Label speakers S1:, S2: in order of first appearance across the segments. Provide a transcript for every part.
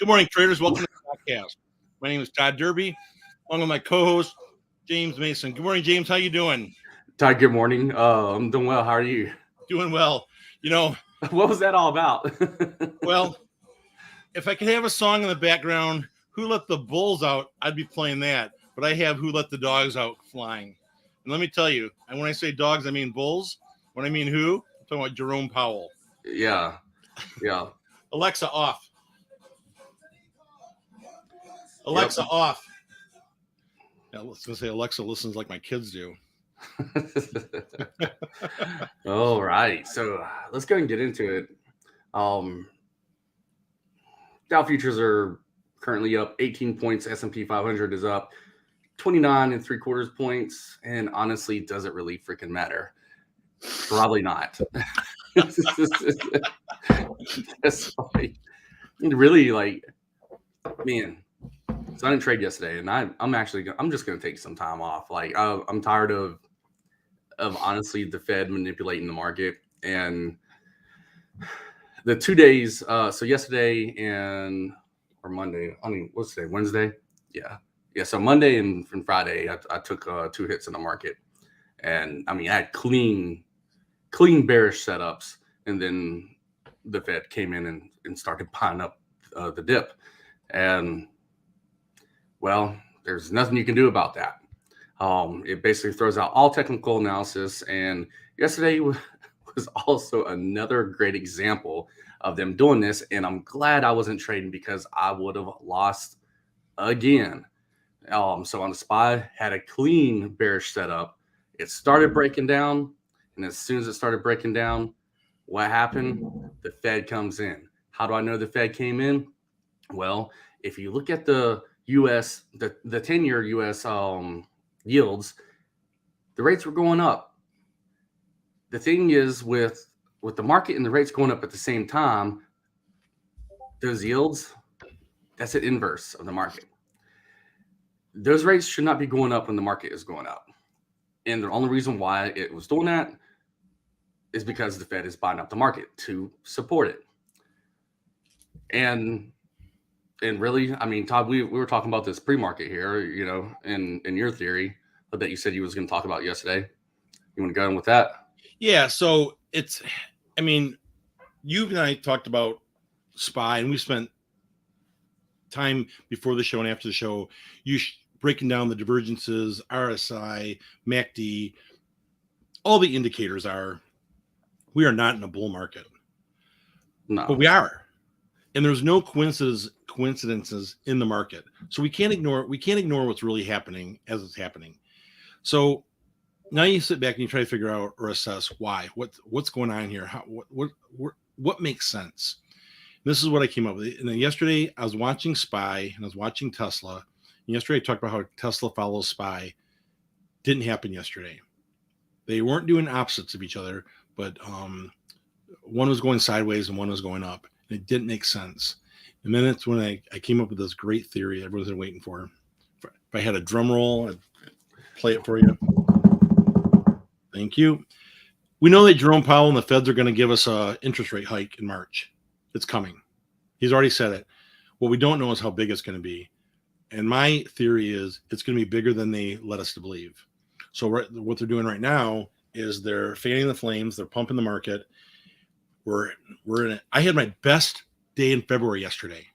S1: Good morning, traders. Welcome to the StockCast. My name is Todd Derby, along with my co-host, James Mason. Good morning, James. How you doing?
S2: Todd, good morning. I'm doing well. How are you?
S1: Doing well. You know,
S2: what was that all about?
S1: Well, if I could have a song in the background, Who Let the Bulls Out, I'd be playing that. But I have Who Let the Dogs Out flying. And let me tell you, and when I say dogs, I mean bulls. When I mean who, I'm talking about Jerome Powell.
S2: Yeah.
S1: Alexa, off. Alexa, off. Yeah, I was going to say Alexa listens like my kids do.
S2: All right. So let's go and get into it. Dow futures are currently up 18 points. S&P 500 is up 29 3/4 points. And honestly, does it really freaking matter? Probably not. That's like, really man. So I didn't trade yesterday, and I'm just going to take some time off. I'm tired of honestly the Fed manipulating the market. And the 2 days, so yesterday or Monday, what's today, Wednesday? Yeah. So Monday and Friday, I took 2 hits in the market. And I had clean bearish setups. And then the Fed came in and started buying up the dip. And well, there's nothing you can do about that. It basically throws out all technical analysis. And yesterday was also another great example of them doing this. And I'm glad I wasn't trading because I would have lost again. So on the SPY, had a clean bearish setup. It started breaking down. And as soon as it started breaking down, what happened? The Fed comes in. How do I know the Fed came in? Well, if you look at the U.S., the 10-year U.S. yields, the rates were going up. The thing is with the market and the rates going up at the same time, those yields, that's an inverse of the market. Those rates should not be going up when the market is going up. And the only reason why it was doing that is because the Fed is buying up the market to support it. And really, Todd, we were talking about this pre-market here, in your theory that you said you was going to talk about yesterday. You want to go in with that?
S1: Yeah. So you and I talked about SPY, and we spent time before the show and after the show, breaking down the divergences, RSI, MACD, all the indicators we are not in a bull market.
S2: No.
S1: But we are. And there's no coincidences in the market. So we can't ignore what's really happening as it's happening. So now you sit back and you try to figure out or assess why. What's going on here? What makes sense? And this is what I came up with. And then yesterday I was watching SPY and I was watching Tesla. And yesterday I talked about how Tesla follows SPY. Didn't happen yesterday. They weren't doing opposites of each other, but one was going sideways and one was going up. And it didn't make sense. And then it's when I came up with this great theory everyone's been waiting for. If I had a drum roll, I'd play it for you. Thank you. We know that Jerome Powell and the Feds are going to give us an interest rate hike in March. It's coming. He's already said it. What we don't know is how big it's going to be. And my theory is it's going to be bigger than they let us to believe. So what they're doing right now is they're fanning the flames. They're pumping the market. We're in it. I had my best day in February yesterday.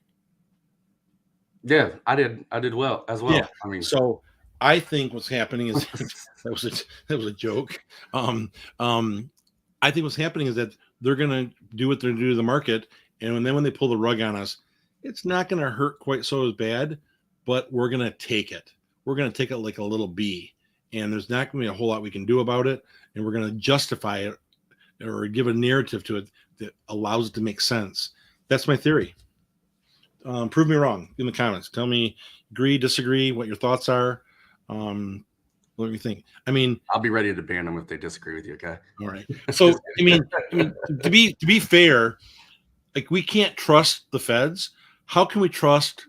S2: Yeah, I did well as well.
S1: Yeah. So I think what's happening is that was a joke. I think what's happening is that they're going to do what they're going to do to the market, and then when they pull the rug on us, it's not going to hurt quite so as bad, but we're going to take it. We're going to take it like a little bee, and there's not going to be a whole lot we can do about it, and we're going to justify it or give a narrative to it that allows it to make sense. That's my theory. Prove me wrong in the comments. Tell me, agree, disagree, what your thoughts are. What do you think?
S2: I'll be ready to ban them if they disagree with you. Okay.
S1: All right. So, to be fair, like we can't trust the Feds. How can we trust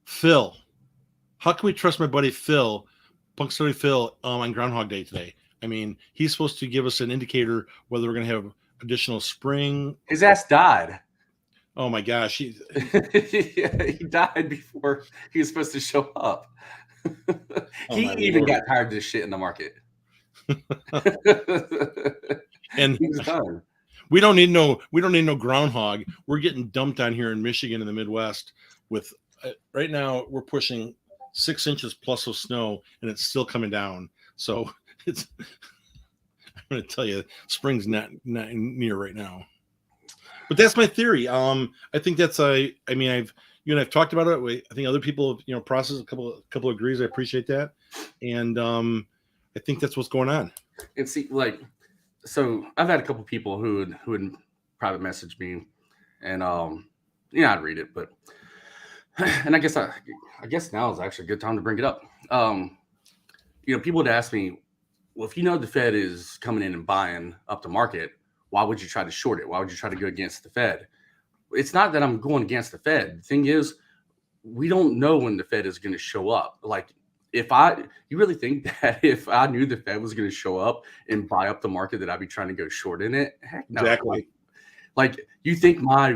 S1: Phil? How can we trust my buddy Phil, Punxsutawney Phil, on Groundhog Day today? He's supposed to give us an indicator whether we're going to have additional spring.
S2: His ass died.
S1: Oh my gosh.
S2: Yeah, he died before he was supposed to show up.
S1: Oh
S2: He
S1: my
S2: even
S1: Lord.
S2: got tired of this shit in the market.
S1: And
S2: He was done.
S1: we don't need no groundhog. We're getting dumped on here in Michigan in the Midwest with right now we're pushing 6 inches plus of snow and it's still coming down. So it's I'm going to tell you, spring's not near right now. But that's my theory. I think that's I mean you and I've talked about it. I think other people have processed a couple agrees. I appreciate that, and I think that's what's going on.
S2: And see, like, so I've had a couple people who would private message me, and I'd read it, but and I guess now is actually a good time to bring it up. People would ask me, well, if the Fed is coming in and buying up the market, why would you try to short it? Why would you try to go against the Fed? It's not that I'm going against the Fed. The thing is, we don't know when the Fed is going to show up. Like, you really think that if I knew the Fed was going to show up and buy up the market, that I'd be trying to go short in it? Heck no.
S1: Exactly.
S2: Like you think my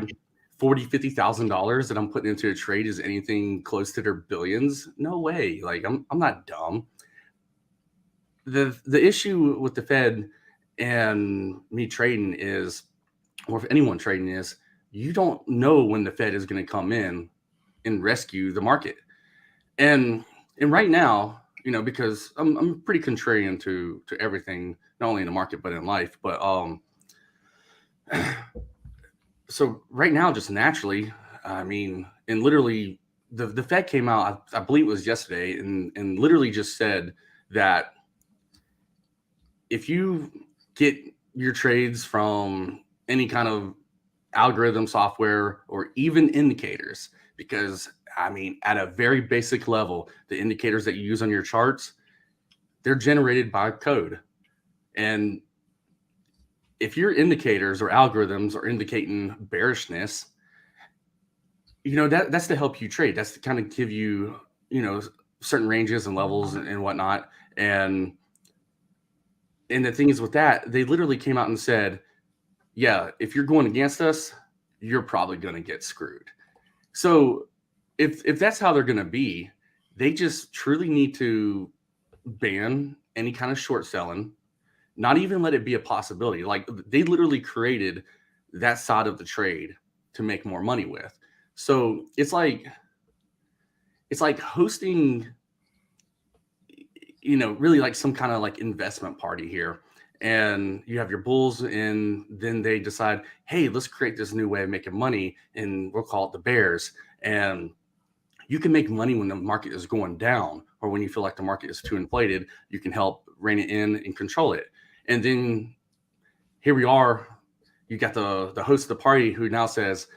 S2: $40,000-$50,000 that I'm putting into a trade is anything close to their billions? No way. Like I'm not dumb. The issue with the Fed and me trading is, or if anyone trading is, you don't know when the Fed is going to come in and rescue the market. And right now, because I'm pretty contrarian to everything, not only in the market but in life. But so right now, just naturally, and literally, the Fed came out, I believe it was yesterday, and literally just said that if you get your trades from any kind of algorithm software or even indicators, because at a very basic level, the indicators that you use on your charts, they're generated by code. And if your indicators or algorithms are indicating bearishness, that's to help you trade. That's to kind of give you, certain ranges and levels and whatnot. And the thing is with that, they literally came out and said, yeah, if you're going against us, you're probably going to get screwed. So if that's how they're going to be, they just truly need to ban any kind of short selling, not even let it be a possibility. Like they literally created that side of the trade to make more money with. So it's like hosting, really like some kind of like investment party here. And you have your bulls, and then they decide, hey, let's create this new way of making money, and we'll call it the bears. And you can make money when the market is going down, or when you feel like the market is too inflated. You can help rein it in and control it. And then here we are. You got the host of the party who now says,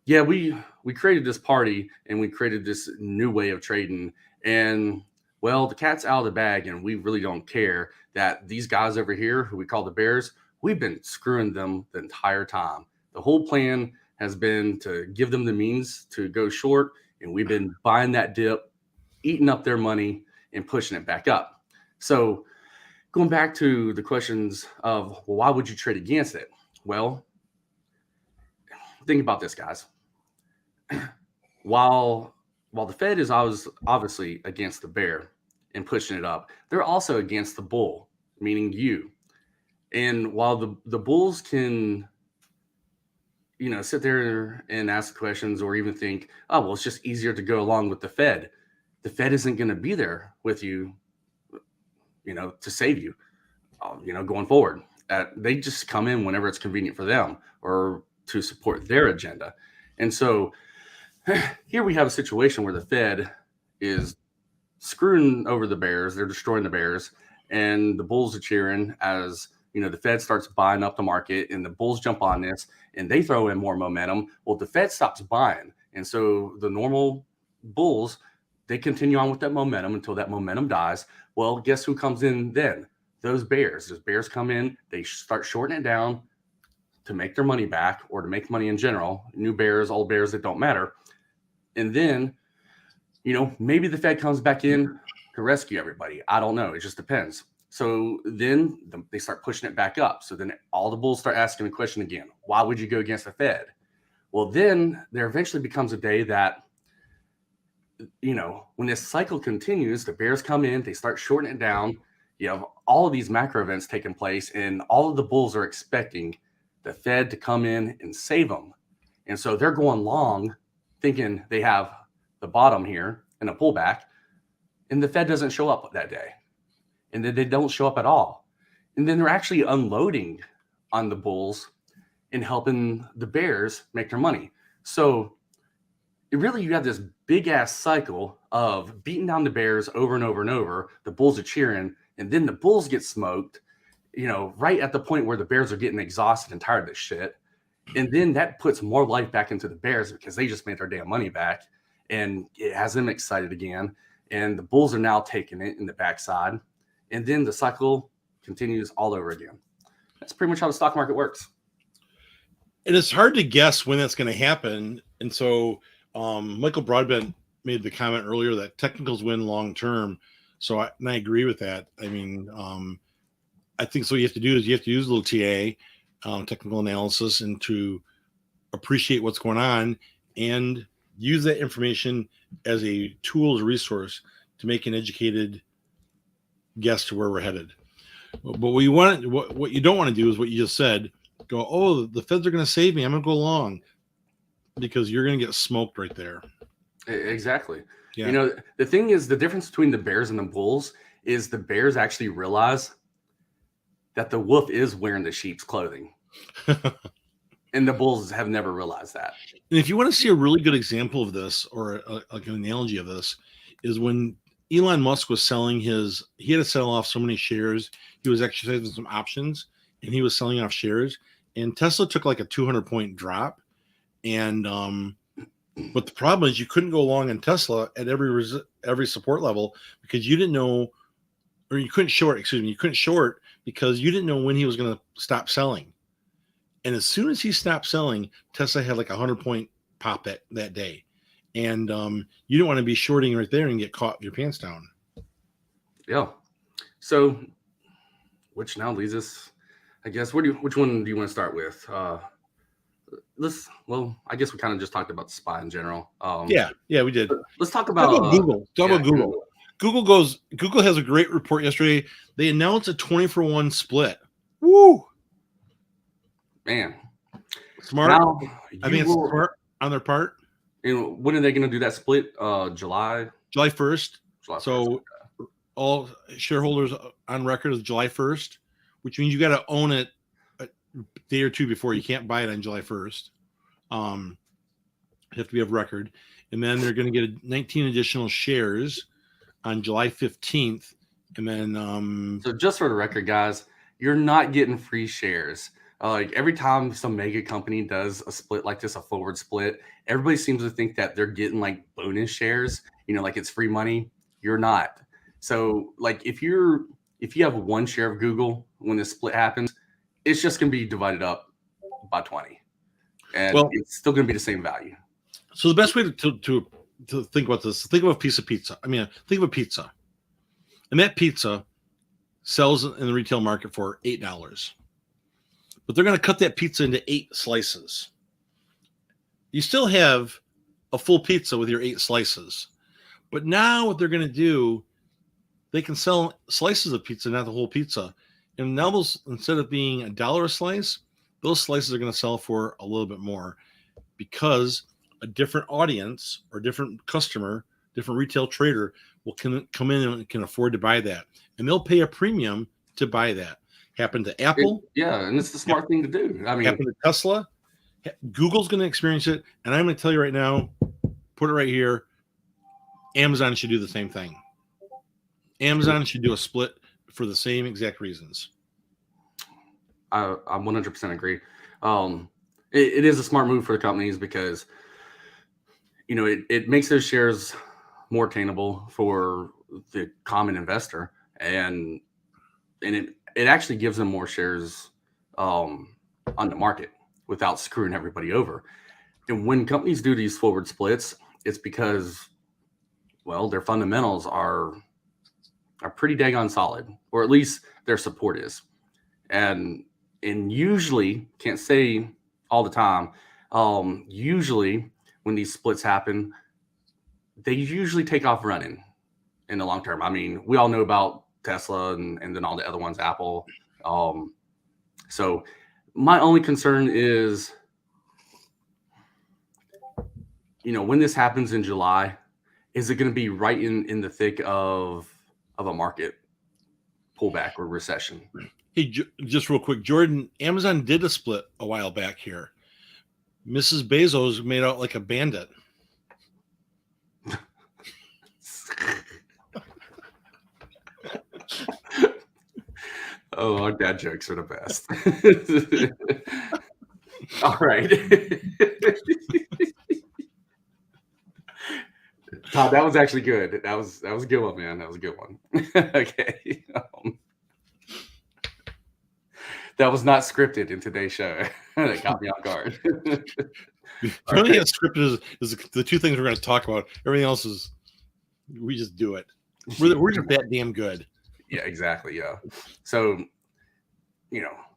S2: yeah, we created this party and we created this new way of trading. And well, the cat's out of the bag, and we really don't care that these guys over here, who we call the bears, we've been screwing them the entire time. The whole plan has been to give them the means to go short, and we've been buying that dip, eating up their money, and pushing it back up. So going back to the questions of, well, why would you trade against it? Well, think about this, guys. While the Fed is obviously against the bear and pushing it up, they're also against the bull, meaning you. And while the bulls can, sit there and ask questions, or even think, oh, well, it's just easier to go along with the Fed. The Fed isn't going to be there with you, to save you, going forward. They just come in whenever it's convenient for them, or to support their agenda. And so here we have a situation where the Fed is screwing over the bears. They're destroying the bears, and the bulls are cheering as, the Fed starts buying up the market, and the bulls jump on this and they throw in more momentum. Well, the Fed stops buying. And so the normal bulls, they continue on with that momentum until that momentum dies. Well, guess who comes in then? Those bears. Those bears come in, they start shorting it down to make their money back, or to make money in general. New bears, old bears, it don't matter. And then, maybe the Fed comes back in to rescue everybody. I don't know. It just depends. So then they start pushing it back up. So then all the bulls start asking the question again, why would you go against the Fed? Well, then there eventually becomes a day that, when this cycle continues, the bears come in, they start shorting it down. You have all of these macro events taking place, and all of the bulls are expecting the Fed to come in and save them. And so they're going long, thinking they have the bottom here and a pullback, and the Fed doesn't show up that day. And then they don't show up at all. And then they're actually unloading on the bulls and helping the bears make their money. So you have this big ass cycle of beating down the bears over and over and over. The bulls are cheering, and then the bulls get smoked, right at the point where the bears are getting exhausted and tired of this shit. And then that puts more life back into the bears because they just made their damn money back, and it has them excited again. And the bulls are now taking it in the backside. And then the cycle continues all over again. That's pretty much how the stock market works.
S1: And it's hard to guess when that's going to happen. And so Michael Broadbent made the comment earlier that technicals win long term. So I agree with that. I mean, I think so. You have to use a little TA, technical analysis, and to appreciate what's going on and use that information as a tool, as a resource to make an educated guess to where we're headed. But what you don't want to do is what you just said. Go, oh, the Feds are going to save me. I'm going to go along, because you're going to get smoked right there.
S2: Exactly.
S1: Yeah.
S2: The thing is, the difference between the bears and the bulls is the bears actually realize that the wolf is wearing the sheep's clothing. And the bulls have never realized that.
S1: And if you want to see a really good example of this, or like an analogy of this, is when Elon Musk was selling he had to sell off so many shares. He was exercising some options, and he was selling off shares. And Tesla took like a 200-point drop. And but the problem is you couldn't go long in Tesla at every support level, because you didn't know, or you couldn't short. You couldn't short because you didn't know when he was going to stop selling. And as soon as he stopped selling, Tesla had like a 100-point pop that day. And you don't want to be shorting right there and get caught with your pants down.
S2: Yeah. So, which now leads us, I guess, which one do you want to start with? I guess we kind of just talked about the SPY in general.
S1: Yeah, we did.
S2: Let's talk about
S1: Google. About Google. Google has a great report yesterday. They announced a 20-for-1 split. Woo!
S2: Man.
S1: Smart. Now, I think it's smart on their part.
S2: And when are they going to do that split? July
S1: 1st. So all shareholders on record is July 1st, which means you got to own it a day or two before. You can't buy it on July 1st. You have to be of record. And then they're going to get 19 additional shares on July 15th. And then
S2: so just for the record, guys, you're not getting free shares. Like every time some mega company does a split like this, a forward split, everybody seems to think that they're getting like bonus shares, like it's free money. You're not. So like if you have one share of Google when this split happens, it's just going to be divided up by 20, and it's still going to be the same value.
S1: So the best way to think about this, think of a piece of pizza. Think of a pizza, and that pizza sells in the retail market for $8. But they're going to cut that pizza into 8 slices. You still have a full pizza with your 8 slices. But now what they're going to do, they can sell slices of pizza, not the whole pizza. And now those, instead of being $1 a slice, those slices are going to sell for a little bit more, because a different audience or different customer, different retail trader will come in and can afford to buy that. And they'll pay a premium to buy that. Happened to Apple.
S2: And it's the smart thing to do.
S1: Happened to Tesla. Google's going to experience it. And I'm going to tell you right now, put it right here, Amazon should do the same thing. Amazon should do a split for the same exact reasons.
S2: I 100% agree. It is a smart move for the companies because, it makes those shares more attainable for the common investor, and it actually gives them more shares on the market without screwing everybody over. And when companies do these forward splits, it's because, their fundamentals are pretty daggone solid, or at least their support is. And usually, can't say all the time, Usually when these splits happen, they usually take off running in the long term. I mean, we all know about Tesla and then all the other ones, Apple. So my only concern is, when this happens in July, is it going to be right in the thick of a market pullback or recession?
S1: Hey, just real quick, Jordan, Amazon did a split a while back here. Mrs. Bezos made out like a bandit.
S2: Oh, our dad jokes are the best. All right. Todd, that was actually good. That was a good one, man. That was a good one. Okay. That was not scripted in today's show. That got me off guard.
S1: The only thing that's scripted is the two things we're going to talk about. Everything else is we just do it. We're just that damn good.
S2: Yeah, exactly. Yeah. So,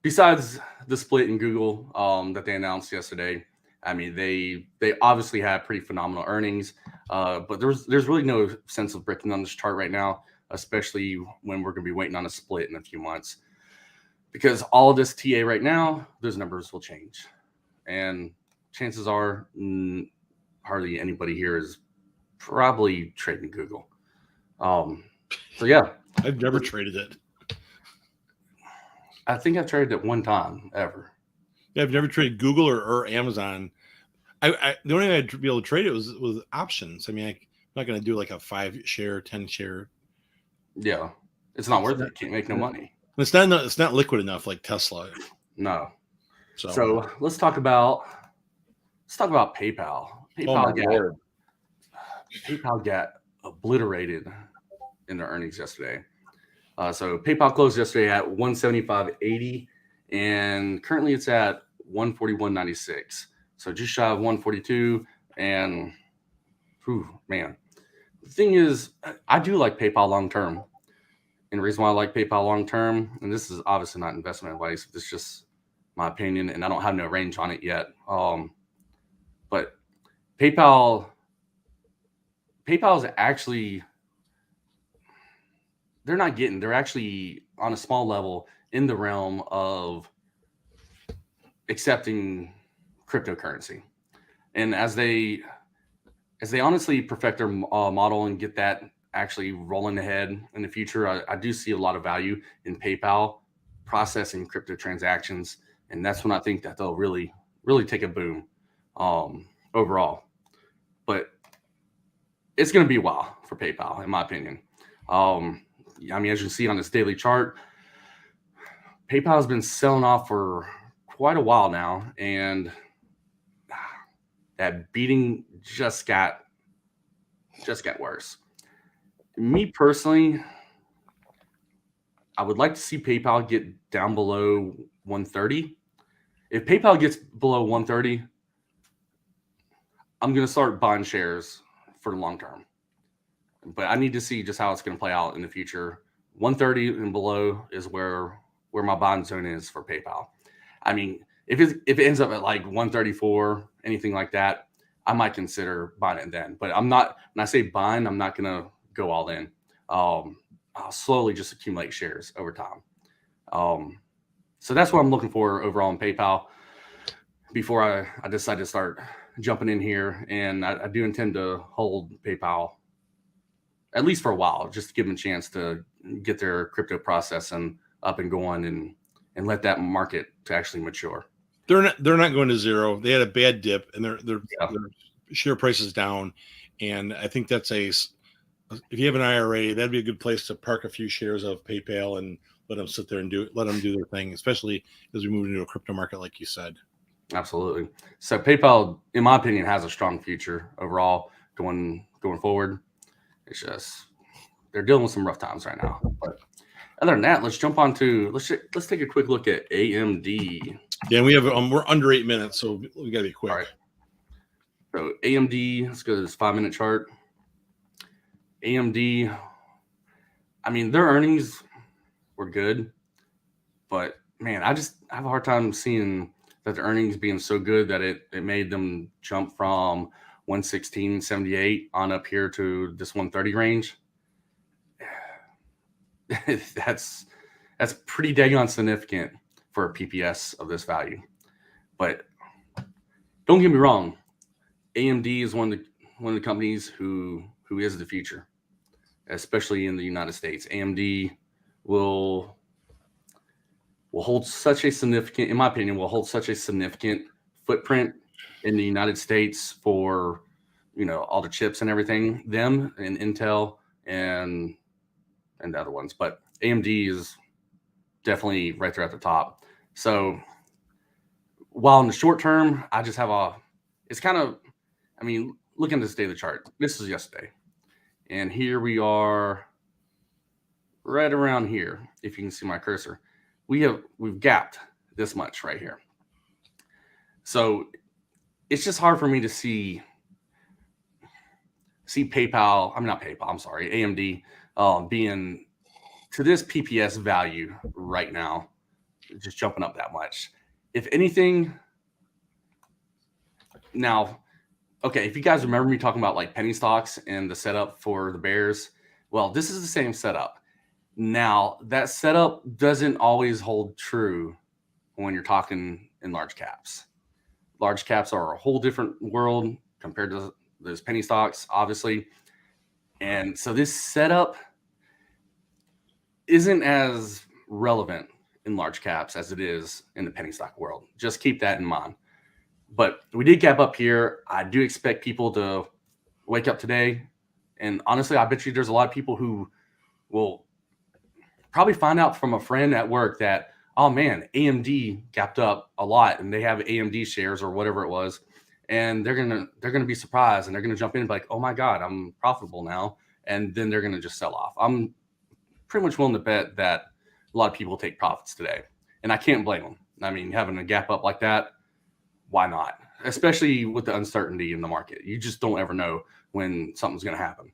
S2: besides the split in Google that they announced yesterday, I mean, they obviously had pretty phenomenal earnings, but there's really no sense of breaking on this chart right now, especially when we're going to be waiting on a split in a few months, because all of this TA right now, those numbers will change, and chances are hardly anybody here is probably trading Google. So yeah,
S1: I've never traded it.
S2: I think I've traded it one time ever.
S1: Yeah, I've never traded Google or Amazon. The only way I'd be able to trade it was with options. I mean, I'm not going to do like a 5-share, 10-share.
S2: Yeah, it's not worth it. Can't make no money.
S1: It's not liquid enough like Tesla.
S2: No. So let's talk about PayPal. PayPal got obliterated in their earnings yesterday. So PayPal closed yesterday at 175.80, and currently it's at 141.96. So just shy of 142. And man, the thing is, I do like PayPal long term. And the reason why I like PayPal long term, and this is obviously not investment advice, it's just my opinion, and I don't have no range on it yet. But PayPal is actually, they're actually on a small level in the realm of accepting cryptocurrency. And as they honestly perfect their model and get that actually rolling ahead in the future, I do see a lot of value in PayPal processing crypto transactions. And that's when I think that they'll really, really take a boom overall. But it's going to be a while for PayPal, in my opinion. I mean, as you can see on this daily chart, PayPal has been selling off for quite a while now, and that beating just got worse. Me personally, I would like to see PayPal get down below 130. If PayPal gets below 130, I'm going to start buying shares for the long term. But I need to see just how it's going to play out in the future. 130 and below is where my buying zone is for PayPal. I mean, if it ends up at like 134, anything like that, I might consider buying it then. But I'm not, when I say buying, I'm not going to go all in. I'll slowly just accumulate shares over time. So that's what I'm looking for overall in PayPal before I decide to start jumping in here. And I do intend to hold PayPal at least for a while, just to give them a chance to get their crypto processing up and going and let that market to actually mature.
S1: They're not going to zero. They had a bad dip, and their share price is down. And I think that's if you have an IRA, that'd be a good place to park a few shares of PayPal and let them sit there and let them do their thing, especially as we move into a crypto market, like you said.
S2: Absolutely. So PayPal, in my opinion, has a strong future overall going forward. It's just they're dealing with some rough times right now. But other than that, let's jump on to let's take a quick look at AMD.
S1: Yeah, and we have we're under 8 minutes, so we got to be quick.
S2: All right. So AMD, let's go to this 5-minute chart. AMD, I mean, their earnings were good, but man, I have a hard time seeing that the earnings being so good that it made them jump from 116.78 on up here to this 130 range. That's pretty daggone significant for a PPS of this value. But don't get me wrong, AMD is one of the companies who is the future, especially in the United States. AMD will hold such a significant, in my opinion, will hold such a significant footprint in the United States for, all the chips and everything, them and Intel and the other ones. But AMD is definitely right there at the top. So while in the short term, I just have it's kind of, look at this daily chart. This is yesterday. And here we are right around here. If you can see my cursor, we've gapped this much right here. So it's just hard for me to see AMD being to this PPS value right now, just jumping up that much. If anything, now, okay, if you guys remember me talking about like penny stocks and the setup for the bears, well, this is the same setup. Now, that setup doesn't always hold true when you're talking in large caps. Large caps are a whole different world compared to those penny stocks, obviously. And so this setup isn't as relevant in large caps as it is in the penny stock world. Just keep that in mind. But we did gap up here. I do expect people to wake up today. And honestly, I bet you there's a lot of people who will probably find out from a friend at work that, oh man, AMD gapped up a lot and they have AMD shares or whatever it was. And they're gonna be surprised and they're gonna jump in and be like, oh my God, I'm profitable now. And then they're gonna just sell off. I'm pretty much willing to bet that a lot of people take profits today. And I can't blame them. Having a gap up like that, why not? Especially with the uncertainty in the market. You just don't ever know when something's gonna happen.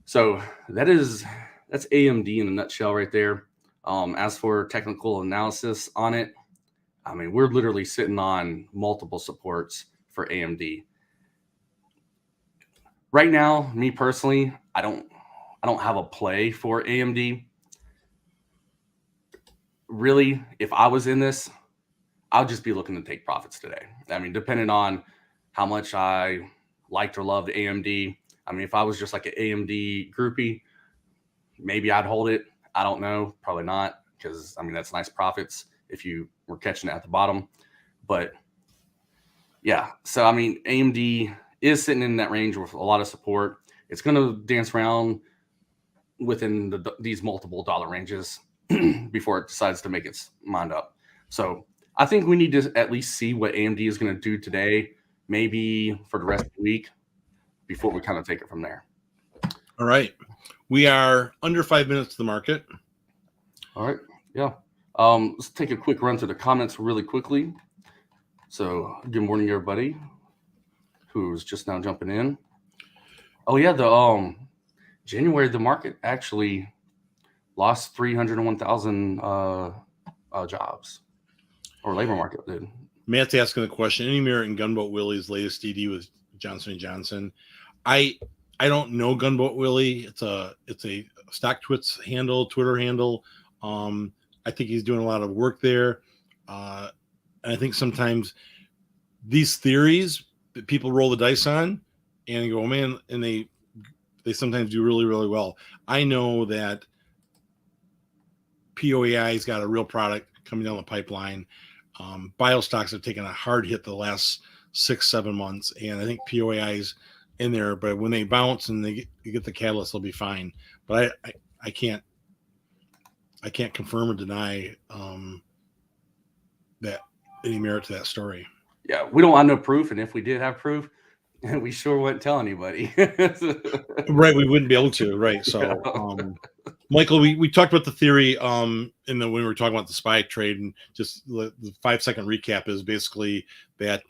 S2: So that's AMD in a nutshell right there. As for technical analysis on it, we're literally sitting on multiple supports for AMD. Right now, me personally, I don't have a play for AMD. Really, if I was in this, I'll just be looking to take profits today. Depending on how much I liked or loved AMD. If I was just like an AMD groupie, maybe I'd hold it. I don't know. Probably not, because that's nice profits if you were catching it at the bottom. But yeah, so AMD is sitting in that range with a lot of support. It's going to dance around within these multiple dollar ranges before it decides to make its mind up. So I think we need to at least see what AMD is going to do today, maybe for the rest of the week, before we kind of take it from there.
S1: All right. We are under 5 minutes to the market.
S2: All right. Yeah. Let's take a quick run through the comments really quickly. So good morning, everybody who's just now jumping in. Oh yeah, the January the market actually lost 301,000 jobs, or labor market did.
S1: Matt's asking the question: any merit in Gunboat Willie's latest DD with Johnson & Johnson? I don't know Gunboat Willie. It's a StockTwits handle, Twitter handle. I think he's doing a lot of work there. And I think sometimes these theories that people roll the dice on and go, oh, man, and they sometimes do really, really well. I know that POAI's got a real product coming down the pipeline. Biostocks have taken a hard hit the last 6-7 months, and I think POAI's in there. But when they bounce and they get the catalyst, they'll be fine. But I can't confirm or deny that any merit to that story.
S2: Yeah, we don't have no proof, and if we did have proof, we sure wouldn't tell anybody.
S1: Right, we wouldn't be able to. Right, so Michael, we talked about the theory when we were talking about the SPY trade, and just the 5-second recap is basically that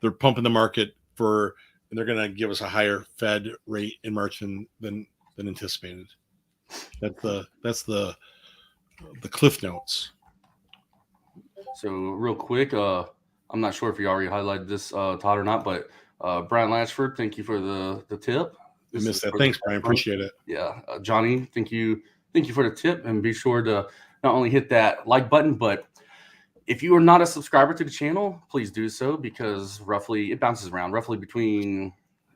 S1: they're pumping the market and they're going to give us a higher Fed rate in March than anticipated. That's the cliff notes.
S2: So real quick, I'm not sure if you already highlighted this, Todd, or not, but Brian Latchford, thank you for the tip.
S1: I missed that. Thanks, Brian. Appreciate it.
S2: Yeah, Johnny, thank you for the tip, and be sure to not only hit that like button, but if you are not a subscriber to the channel, please do so, because it bounces around. Roughly between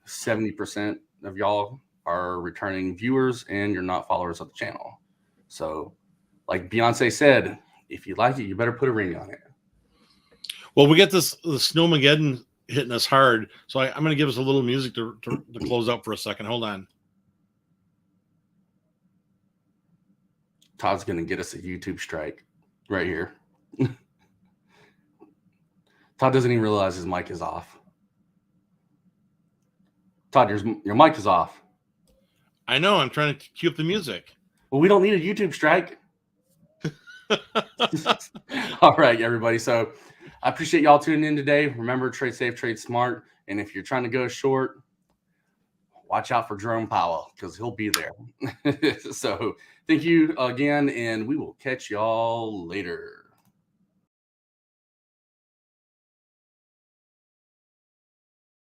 S2: 70% of y'all are returning viewers, and you're not followers of the channel. So, like Beyonce said, if you like it, you better put a ring on it.
S1: Well, we get the Snowmageddon hitting us hard, so I'm going to give us a little music to close out for a second. Hold on.
S2: Todd's going to get us a YouTube strike right here. Todd doesn't even realize his mic is off. Todd, your mic is off.
S1: I know. I'm trying to cue up the music.
S2: Well, we don't need a YouTube strike. All right, everybody. So I appreciate y'all tuning in today. Remember, trade safe, trade smart. And if you're trying to go short, watch out for Jerome Powell, because he'll be there. So thank you again, and we will catch y'all later.